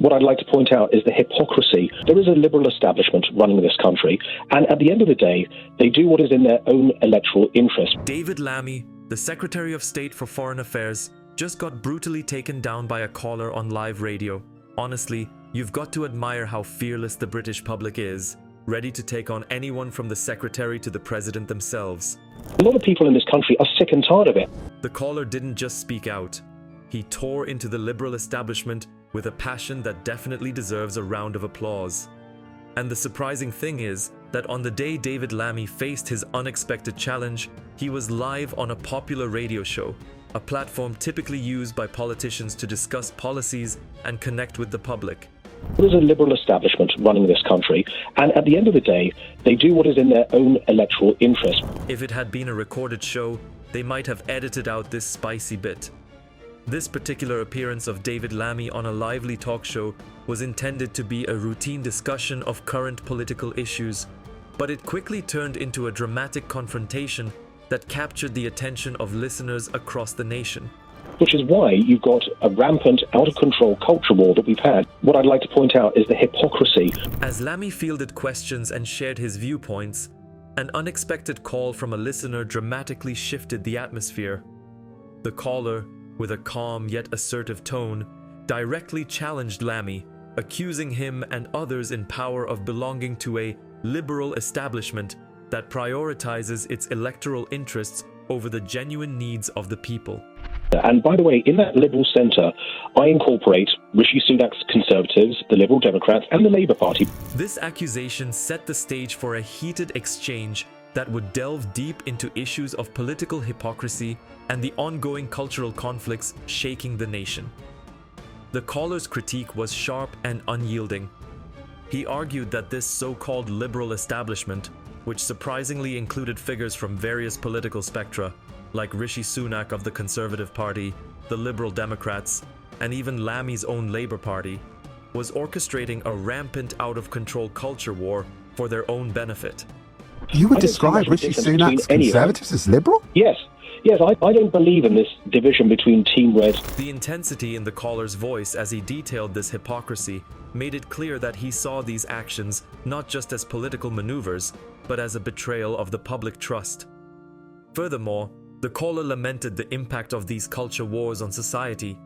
What I'd like to point out is the hypocrisy. There is a liberal establishment running this country, and at the end of the day, they do what is in their own electoral interest. David Lammy, the Secretary of State for Foreign Affairs, just got brutally taken down by a caller on live radio. Honestly, you've got to admire how fearless the British public is, ready to take on anyone from the Secretary to the President themselves. A lot of people in this country are sick and tired of it. The caller didn't just speak out. He tore into the liberal establishment with a passion that definitely deserves a round of applause. And the surprising thing is that on the day David Lammy faced his unexpected challenge, he was live on a popular radio show, a platform typically used by politicians to discuss policies and connect with the public. There is a liberal establishment running this country, and at the end of the day, they do what is in their own electoral interest. If it had been a recorded show, they might have edited out this spicy bit. This particular appearance of David Lammy on a lively talk show was intended to be a routine discussion of current political issues, but it quickly turned into a dramatic confrontation that captured the attention of listeners across the nation. Which is why you've got a rampant, out-of-control culture war that we've had. What I'd like to point out is the hypocrisy. As Lammy fielded questions and shared his viewpoints, an unexpected call from a listener dramatically shifted the atmosphere. The caller, with a calm yet assertive tone, directly challenged Lammy, accusing him and others in power of belonging to a liberal establishment that prioritizes its electoral interests over the genuine needs of the people. And by the way, in that Liberal centre, I incorporate Rishi Sunak's Conservatives, the Liberal Democrats and the Labour Party. This accusation set the stage for a heated exchange that would delve deep into issues of political hypocrisy and the ongoing cultural conflicts shaking the nation. The caller's critique was sharp and unyielding. He argued that this so-called liberal establishment, which surprisingly included figures from various political spectra, like Rishi Sunak of the Conservative Party, the Liberal Democrats, and even Lammy's own Labour Party, was orchestrating a rampant out-of-control culture war for their own benefit. You would describe Rishi Sunak's Conservatives as liberal? Yes, I don't believe in this division between Team Red. The intensity in the caller's voice as he detailed this hypocrisy made it clear that he saw these actions not just as political maneuvers, but as a betrayal of the public trust. Furthermore, the caller lamented the impact of these culture wars on society,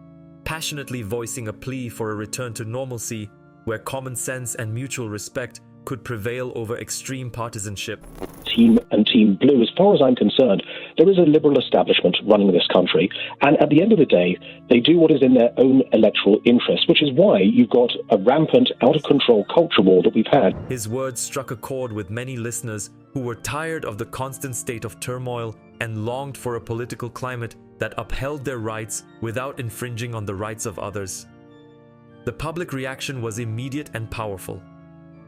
passionately voicing a plea for a return to normalcy where common sense and mutual respect could prevail over extreme partisanship. Team and Team Blue, as far as I'm concerned, there is a liberal establishment running this country, and at the end of the day, they do what is in their own electoral interest, which is why you've got a rampant, out-of-control culture war that we've had. His words struck a chord with many listeners who were tired of the constant state of turmoil and longed for a political climate that upheld their rights without infringing on the rights of others. The public reaction was immediate and powerful.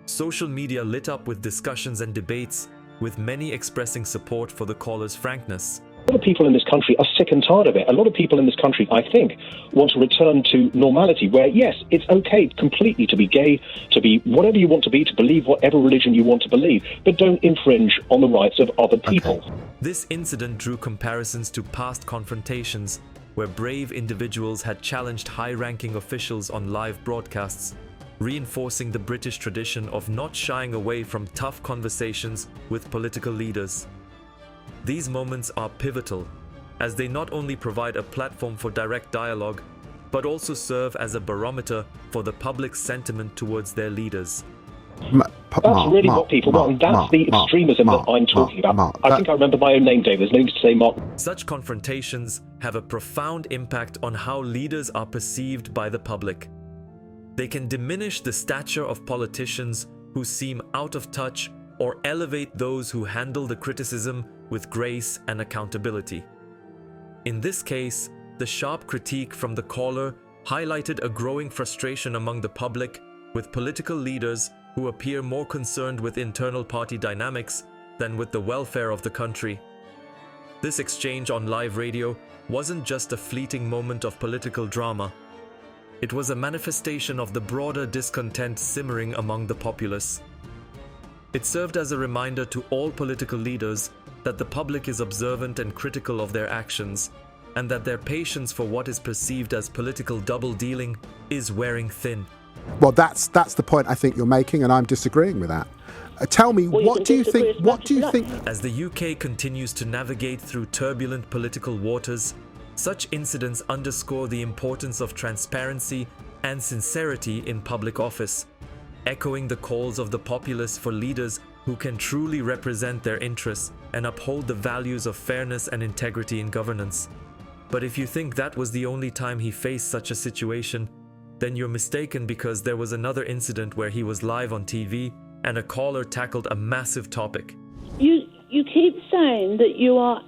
Social media lit up with discussions and debates, with many expressing support for the caller's frankness. A lot of people in this country are sick and tired of it. A lot of people in this country, I think, want to return to normality where, yes, it's okay completely to be gay, to be whatever you want to be, to believe whatever religion you want to believe, but don't infringe on the rights of other people. Okay. This incident drew comparisons to past confrontations where brave individuals had challenged high-ranking officials on live broadcasts, reinforcing the British tradition of not shying away from tough conversations with political leaders. These moments are pivotal, as they not only provide a platform for direct dialogue, but also serve as a barometer for the public's sentiment towards their leaders. That's really what people want. That's the extremism that I'm talking about. I think I remember my own name, David. There's no need to say Mark. Such confrontations have a profound impact on how leaders are perceived by the public. They can diminish the stature of politicians who seem out of touch or elevate those who handle the criticism with grace and accountability. In this case, the sharp critique from the caller highlighted a growing frustration among the public with political leaders who appear more concerned with internal party dynamics than with the welfare of the country. This exchange on live radio wasn't just a fleeting moment of political drama. It was a manifestation of the broader discontent simmering among the populace. It served as a reminder to all political leaders that the public is observant and critical of their actions, and that their patience for what is perceived as political double-dealing is wearing thin. Well, that's the point I think you're making, and I'm disagreeing with that. Tell me, what do you think? What do you think? As the UK continues to navigate through turbulent political waters, such incidents underscore the importance of transparency and sincerity in public office, echoing the calls of the populace for leaders who can truly represent their interests and uphold the values of fairness and integrity in governance. But if you think that was the only time he faced such a situation, then you're mistaken, because there was another incident where he was live on TV and a caller tackled a massive topic. You keep saying that you are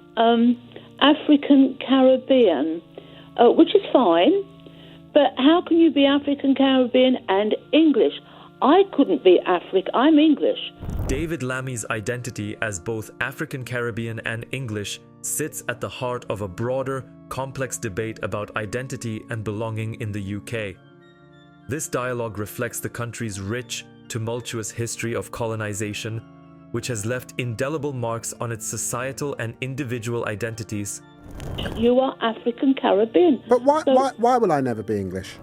African Caribbean, which is fine, but how can you be African Caribbean and English? I couldn't be African, I'm English. David Lammy's identity as both African Caribbean and English sits at the heart of a broader, complex debate about identity and belonging in the UK. This dialogue reflects the country's rich, tumultuous history of colonization, which has left indelible marks on its societal and individual identities. You are African Caribbean. But why will I never be English?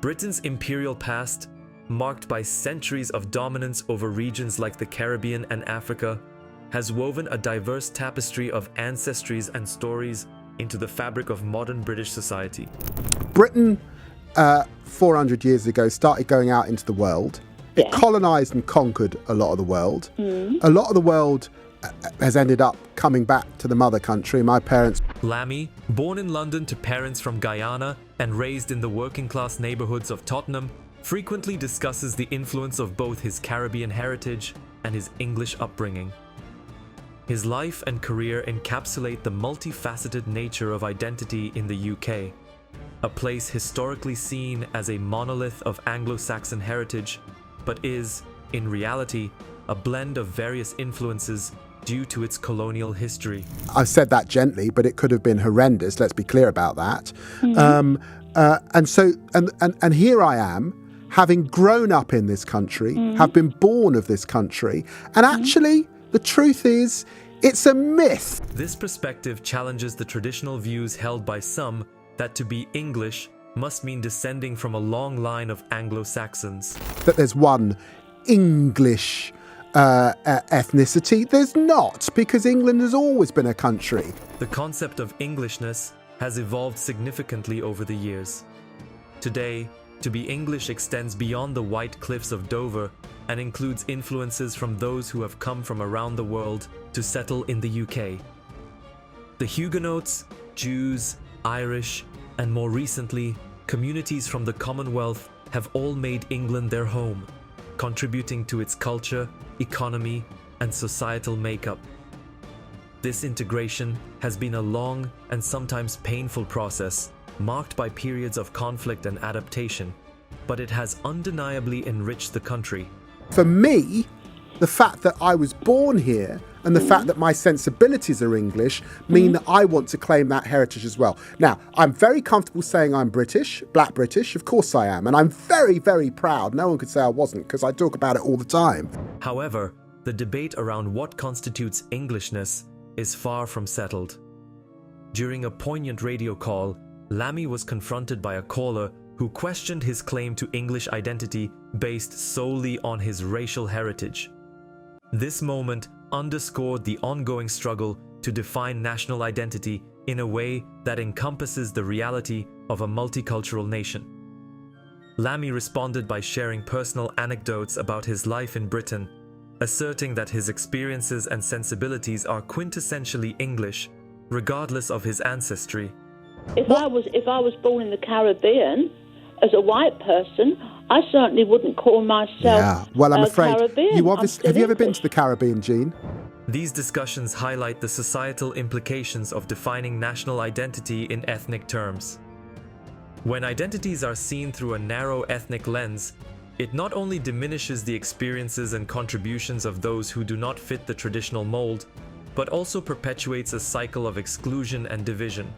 Britain's imperial past, marked by centuries of dominance over regions like the Caribbean and Africa, has woven a diverse tapestry of ancestries and stories into the fabric of modern British society. Britain, 400 years ago, started going out into the world. It colonized and conquered a lot of the world. A lot of the world has ended up coming back to the mother country. My parents... Lammy, born in London to parents from Guyana and raised in the working-class neighborhoods of Tottenham, frequently discusses the influence of both his Caribbean heritage and his English upbringing. His life and career encapsulate the multifaceted nature of identity in the UK, a place historically seen as a monolith of Anglo-Saxon heritage, but is, in reality, a blend of various influences due to its colonial history. I've said that gently, but it could have been horrendous, let's be clear about that. And here I am, having grown up in this country, have been born of this country, and actually, the truth is, it's a myth. This perspective challenges the traditional views held by some that to be English must mean descending from a long line of Anglo-Saxons. That there's one English ethnicity. There's not, because England has always been a country. The concept of Englishness has evolved significantly over the years. Today, to be English extends beyond the white cliffs of Dover and includes influences from those who have come from around the world to settle in the UK. The Huguenots, Jews, Irish, and more recently, communities from the Commonwealth have all made England their home, contributing to its culture, economy, and societal makeup. This integration has been a long and sometimes painful process, marked by periods of conflict and adaptation, but it has undeniably enriched the country. For me, the fact that I was born here and the fact that my sensibilities are English mean that I want to claim that heritage as well. Now, I'm very comfortable saying I'm British, Black British, of course I am, and I'm very, very proud. No one could say I wasn't, because I talk about it all the time. However, the debate around what constitutes Englishness is far from settled. During a poignant radio call, Lammy was confronted by a caller who questioned his claim to English identity based solely on his racial heritage. This moment underscored the ongoing struggle to define national identity in a way that encompasses the reality of a multicultural nation. Lammy responded by sharing personal anecdotes about his life in Britain, asserting that his experiences and sensibilities are quintessentially English, regardless of his ancestry. If I was born in the Caribbean, as a white person, I certainly wouldn't call myself well, I'm afraid Caribbean. you obviously have you ever been to the Caribbean, Jean? These discussions highlight the societal implications of defining national identity in ethnic terms. When identities are seen through a narrow ethnic lens, it not only diminishes the experiences and contributions of those who do not fit the traditional mold, but also perpetuates a cycle of exclusion and division.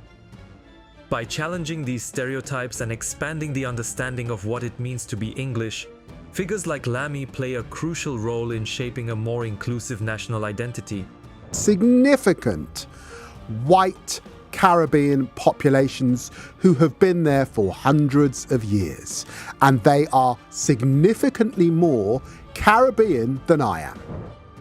By challenging these stereotypes and expanding the understanding of what it means to be English, figures like Lammy play a crucial role in shaping a more inclusive national identity. Significant white Caribbean populations who have been there for hundreds of years, and they are significantly more Caribbean than I am.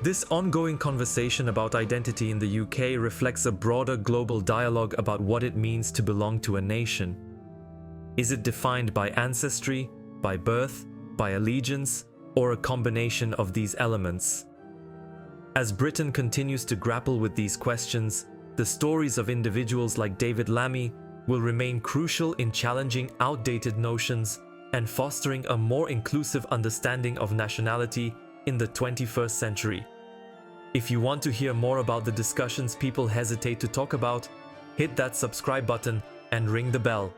This ongoing conversation about identity in the UK reflects a broader global dialogue about what it means to belong to a nation. Is it defined by ancestry, by birth, by allegiance, or a combination of these elements? As Britain continues to grapple with these questions, the stories of individuals like David Lammy will remain crucial in challenging outdated notions and fostering a more inclusive understanding of nationality in the 21st century. If you want to hear more about the discussions people hesitate to talk about, hit that subscribe button and ring the bell.